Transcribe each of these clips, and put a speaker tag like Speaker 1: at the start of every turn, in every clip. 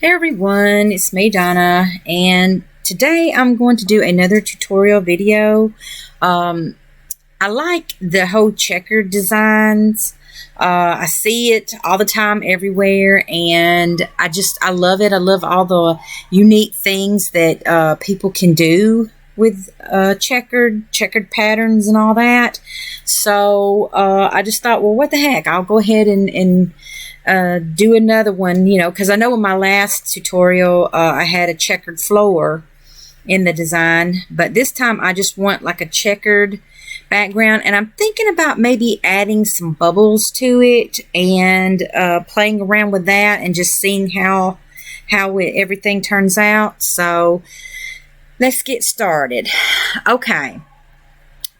Speaker 1: Hey everyone, it's me Donna, and today I'm going to do another tutorial video. I like the whole checkered designs. I see it all the time everywhere, and I love it. I love all the unique things that people can do with checkered patterns and all that. So I just thought, well, what the heck, I'll go ahead and do another one, because I know in my last tutorial I had a checkered floor in the design, but this time I just want like a checkered background, and I'm thinking about maybe adding some bubbles to it and playing around with that and just seeing how everything turns out. So let's get started. Okay.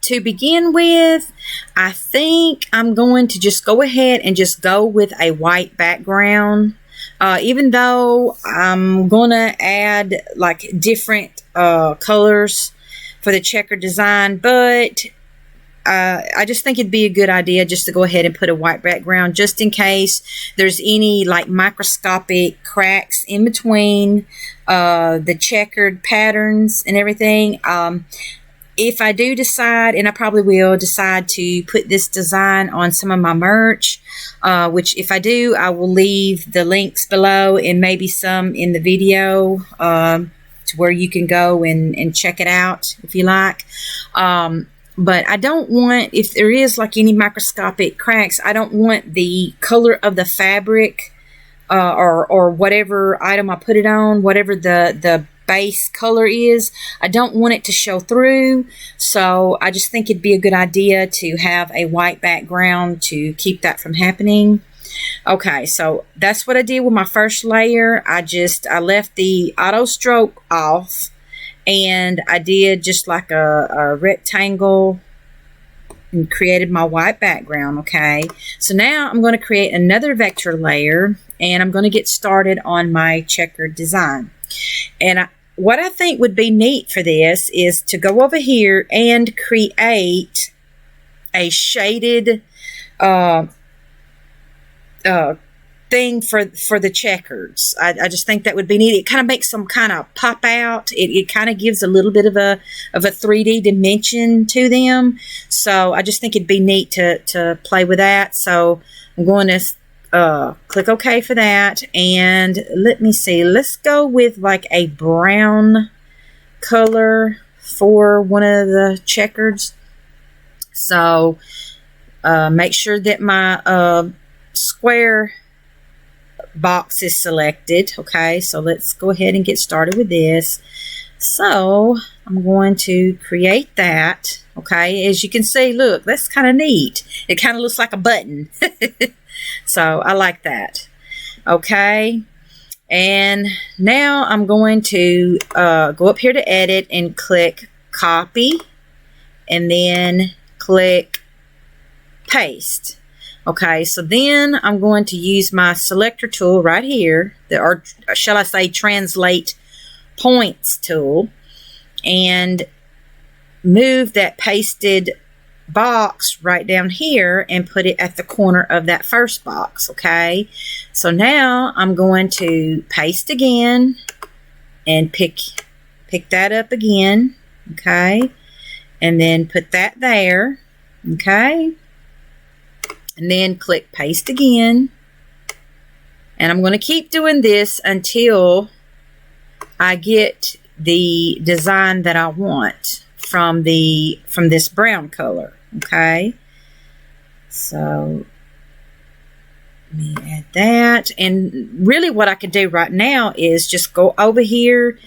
Speaker 1: To begin with, I think I'm going to just go ahead and just go with a white background, even though I'm going to add like different colors for the checker design, but I just think it'd be a good idea just to go ahead and put a white background just in case there's any like microscopic cracks in between the checkered patterns and everything. If I do decide, and I probably will decide to put this design on some of my merch, which if I do, I will leave the links below and maybe some in the video to where you can go and check it out if you like. But I don't want, if there is like any microscopic cracks, I don't want the color of the fabric or whatever item I put it on, whatever the base color is, I don't want it to show through. So I just think it'd be a good idea to have a white background to keep that from happening. Okay, so that's what I did with my first layer. I left the auto stroke off, and I did just like a rectangle and created my white background. Okay, so now I'm going to create another vector layer, and I'm going to get started on my checkered design. And what I think would be neat for this is to go over here and create a shaded thing for the checkers. I just think that would be neat. It kind of makes them kind of pop out. It kind of gives a little bit of a 3D dimension to them. So I just think it'd be neat to play with that. So I'm going to click OK for that, and let me see, let's go with like a brown color for one of the checkers. So make sure that my square box is selected. Okay, so let's go ahead and get started with this. So I'm going to create that. Okay, as you can see, look, that's kind of neat. It kind of looks like a button. So I like that. Okay, and now I'm going to go up here to edit and click copy, and then click paste. Okay, so then I'm going to use my selector tool right here, or shall I say translate points tool, and move that pasted box right down here and put it at the corner of that first box. Okay, so now I'm going to paste again and pick that up again. Okay, and then put that there. Okay, and then click paste again, and I'm going to keep doing this until I get the design that I want from this brown color. Okay, so let me add that, and really what I could do right now is just go over here,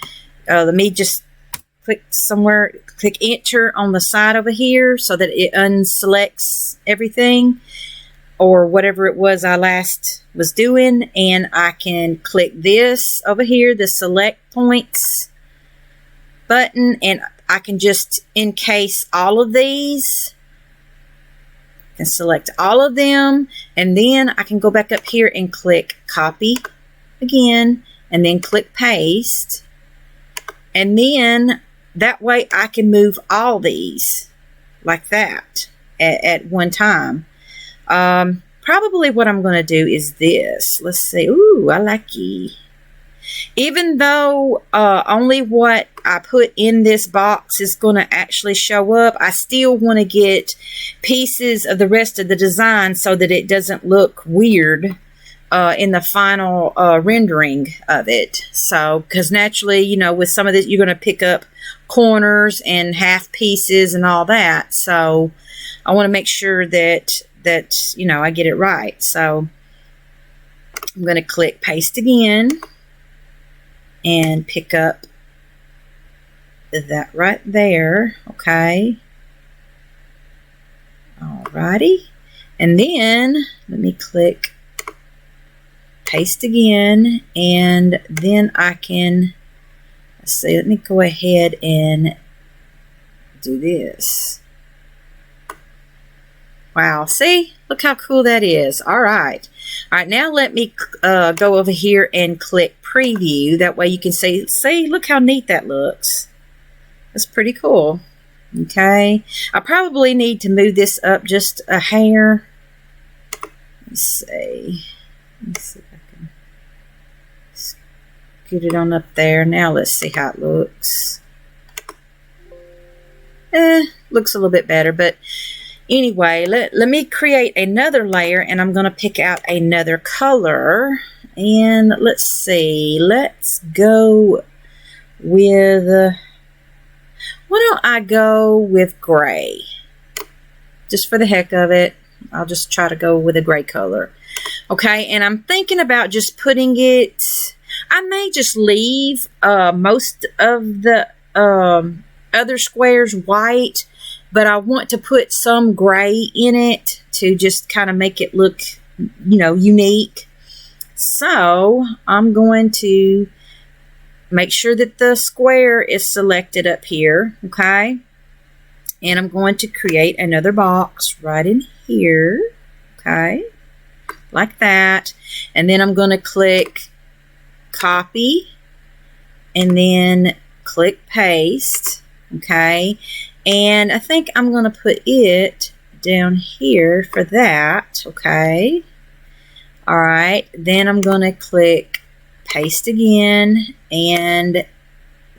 Speaker 1: let me just click somewhere, click enter on the side over here so that it unselects everything or whatever it was I last was doing, and I can click this over here, the select points button, and I can just encase all of these and select all of them, and then I can go back up here and click copy again, and then click paste, and then that way I can move all these like that at one time. Probably what I'm going to do is this. Let's see. Ooh, I like it. even though only what I put in this box is going to actually show up, I still want to get pieces of the rest of the design so that it doesn't look weird in the final rendering of it. So, because naturally, you know, with some of this, you're going to pick up corners and half pieces and all that. So, I want to make sure that you know, I get it right. So, I'm going to click paste again and pick up that right there. Okay. Alrighty. And then let me click paste again, and then I can, let's see, let me go ahead and do this. Wow, see? Look how cool that is. All right. All right, now let me go over here and click preview. That way you can see, look how neat that looks. That's pretty cool. Okay. I probably need to move this up just a hair. Let's see. Let's see if I can get it on up there. Now let's see how it looks. Looks a little bit better, but anyway, let me create another layer, and I'm going to pick out another color. And let's see. Let's go with, why don't I go with gray? Just for the heck of it, I'll just try to go with a gray color. Okay, and I'm thinking about just putting it, I may just leave most of the other squares white, but I want to put some gray in it to just kind of make it look, you know, unique. So I'm going to make sure that the square is selected up here, okay? And I'm going to create another box right in here, okay? Like that. And then I'm going to click copy and then click paste, okay? And I think I'm going to put it down here for that, okay? All right, then I'm going to click paste again, and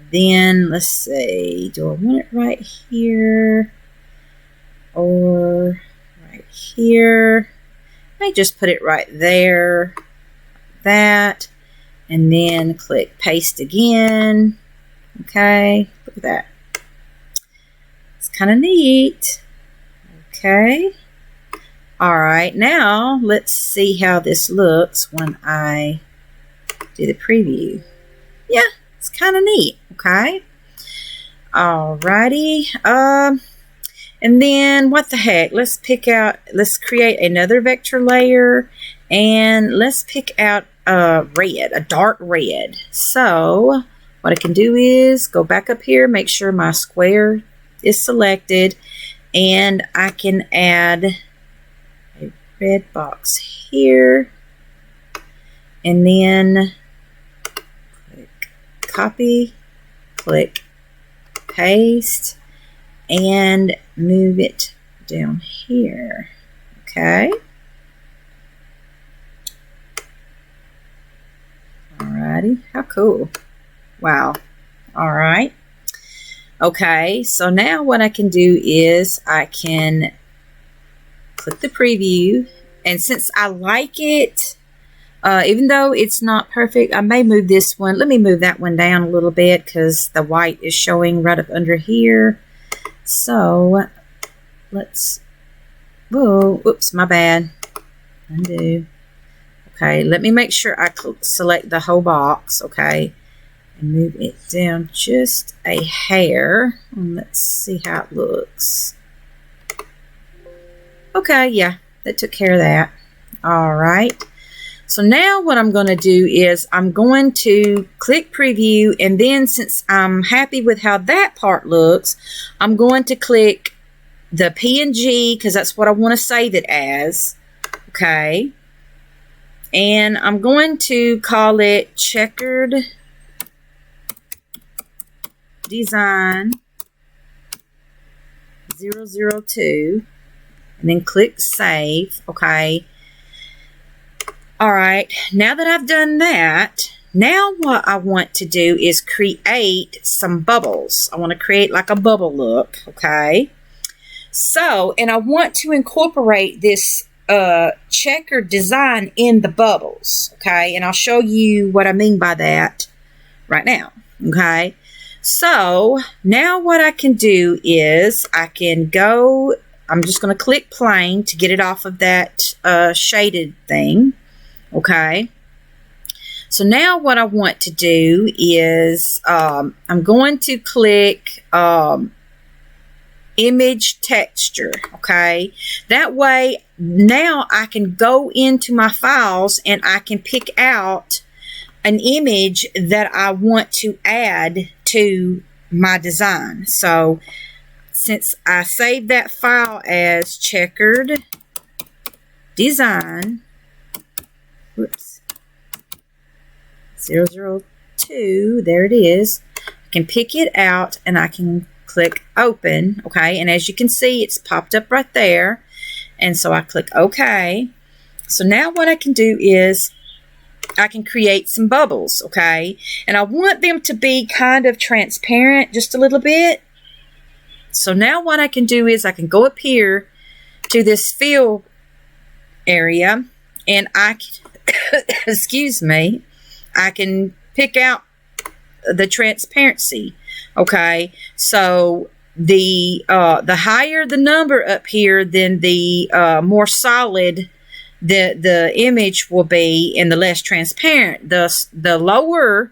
Speaker 1: then let's see, do I want it right here or right here? I might just put it right there, that, and then click paste again. Okay, look at that. It's kind of neat. Okay. All right, now let's see how this looks when I do the preview. Yeah, it's kind of neat. Okay. All righty. And then what the heck? Let's create another vector layer, and let's pick out red, a dark red. So what I can do is go back up here, make sure my square is selected, and I can add a red box here, and then click copy, click paste, and move it down here. Okay. Alrighty, how cool. Wow. All right. Okay, so now what I can do is I can click the preview, and since I like it, even though it's not perfect, I may move this one. Let me move that one down a little bit because the white is showing right up under here. So let's, whoa, oops, my bad. Undo. Okay, let me make sure I select the whole box, okay, and move it down just a hair. And let's see how it looks. Okay, yeah, that took care of that. All right. So now what I'm going to do is I'm going to click preview, and then since I'm happy with how that part looks, I'm going to click the PNG because that's what I want to save it as. Okay. And I'm going to call it Checkered Design 002, and then click save. Okay. All right, now that I've done that, Now what I want to do is create some bubbles. I want to create like a bubble look, okay? So, and I want to incorporate this checkered design in the bubbles, okay? And I'll show you what I mean by that right now, okay? So, now what I can do is I can go, I'm just going to click plane to get it off of that shaded thing, okay? So now what I want to do is I'm going to click image texture, okay? That way now I can go into my files and I can pick out an image that I want to add to my design. So since I saved that file as checkered design, whoops, 002, there it is. I can pick it out and I can click open, okay? And as you can see, it's popped up right there. And so I click OK. So now what I can do is I can create some bubbles, okay? And I want them to be kind of transparent just a little bit. So now what I can do is I can go up here to this fill area and I can, excuse me, I can pick out the transparency, okay? So the higher the number up here, then the more solid the image will be and the less transparent. The lower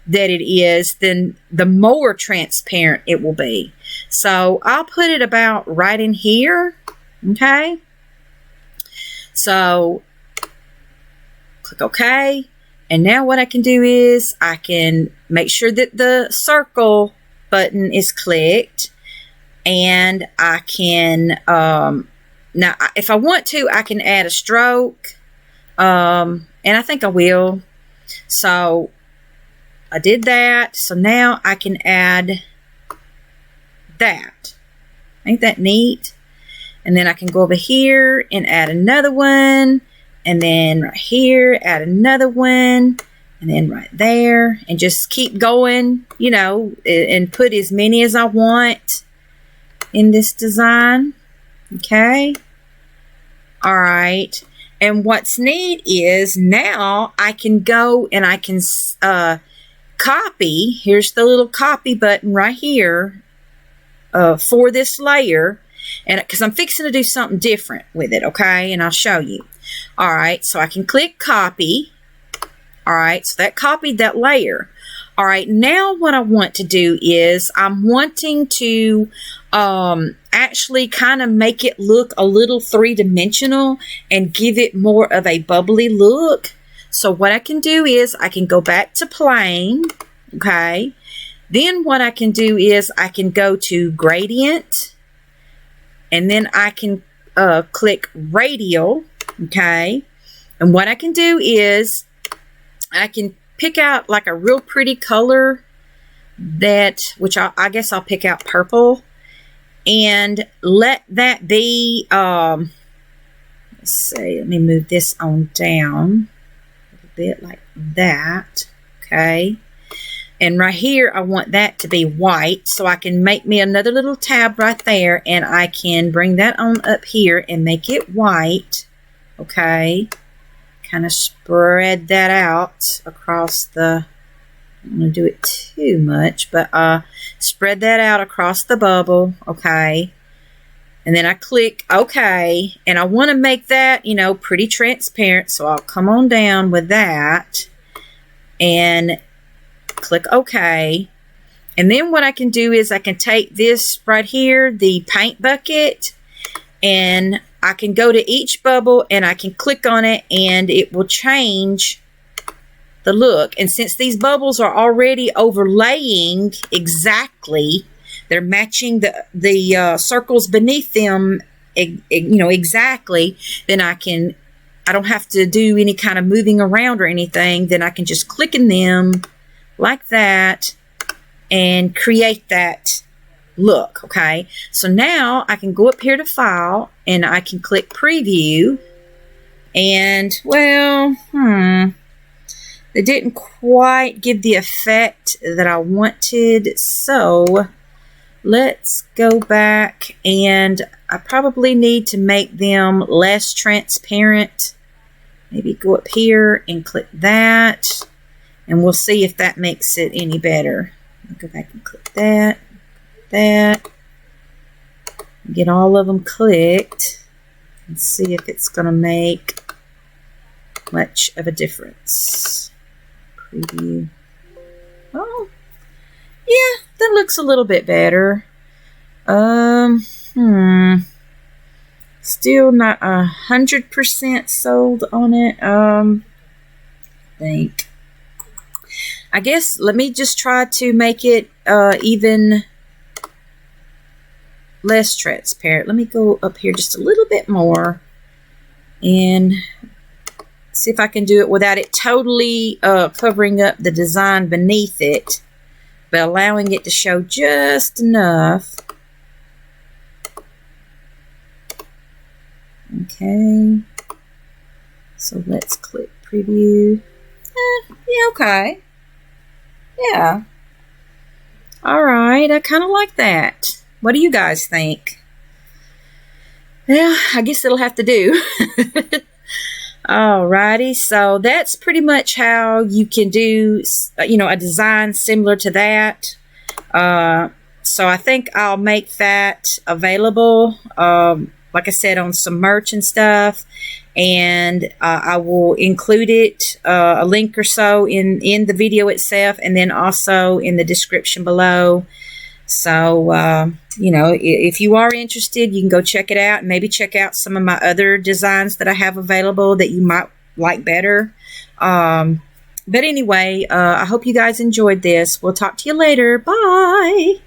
Speaker 1: that it is, then the more transparent it will be. So I'll put it about right in here, okay? So click OK. And now what I can do is I can make sure that the circle button is clicked, and I can, now if I want to, I can add a stroke, and I think I will. So I did that. So now I can add that. Ain't that neat? And then I can go over here and add another one. And then right here, add another one, and then right there, and just keep going, you know, and put as many as I want in this design. Okay. All right. And what's neat is now I can go and I can copy. Here's the little copy button right here for this layer. And because I'm fixing to do something different with it, okay? And I'll show you. All right, so I can click copy. All right, so that copied that layer. All right, now what I want to do is I'm wanting to actually kind of make it look a little three-dimensional and give it more of a bubbly look. So what I can do is I can go back to plane, okay? Then what I can do is I can go to gradient. And then I can click radial, okay? And what I can do is I can pick out like a real pretty color which I guess I'll pick out purple. And let that be, let's see, let me move this on down a little bit like that, okay? And right here, I want that to be white, so I can make me another little tab right there, and I can bring that on up here and make it white, okay? Kind of spread that out across the, I don't want to do it too much, but spread that out across the bubble, okay? And then I click OK, and I want to make that, you know, pretty transparent, so I'll come on down with that, and click OK. And then what I can do is I can take this right here, the paint bucket, and I can go to each bubble and I can click on it and it will change the look. And since these bubbles are already overlaying exactly, they're matching the circles beneath them, you know, exactly, then I don't have to do any kind of moving around or anything. Then I can just click in them like that and create that look, okay? So now I can go up here to File and I can click Preview, and well, It didn't quite give the effect that I wanted, so let's go back, and I probably need to make them less transparent. Maybe go up here and click that, and we'll see if that makes it any better. I'll go back and click that, get all of them clicked, and see if it's going to make much of a difference. Preview. Oh, yeah, that looks a little bit better. Still not 100% sold on it. I guess let me just try to make it even less transparent. Let me go up here just a little bit more and see if I can do it without it totally covering up the design beneath it, but allowing it to show just enough. Okay, so let's click preview. Yeah, okay. Yeah. All right, I kind of like that. What do you guys think? Well, I guess it'll have to do. Alrighty, so that's pretty much how you can do, a design similar to that. So I think I'll make that available, like I said, on some merch and stuff, and I will include it, a link or so in the video itself, and then also in the description below. So, if you are interested, you can go check it out and maybe check out some of my other designs that I have available that you might like better. But anyway, I hope you guys enjoyed this. We'll talk to you later. Bye.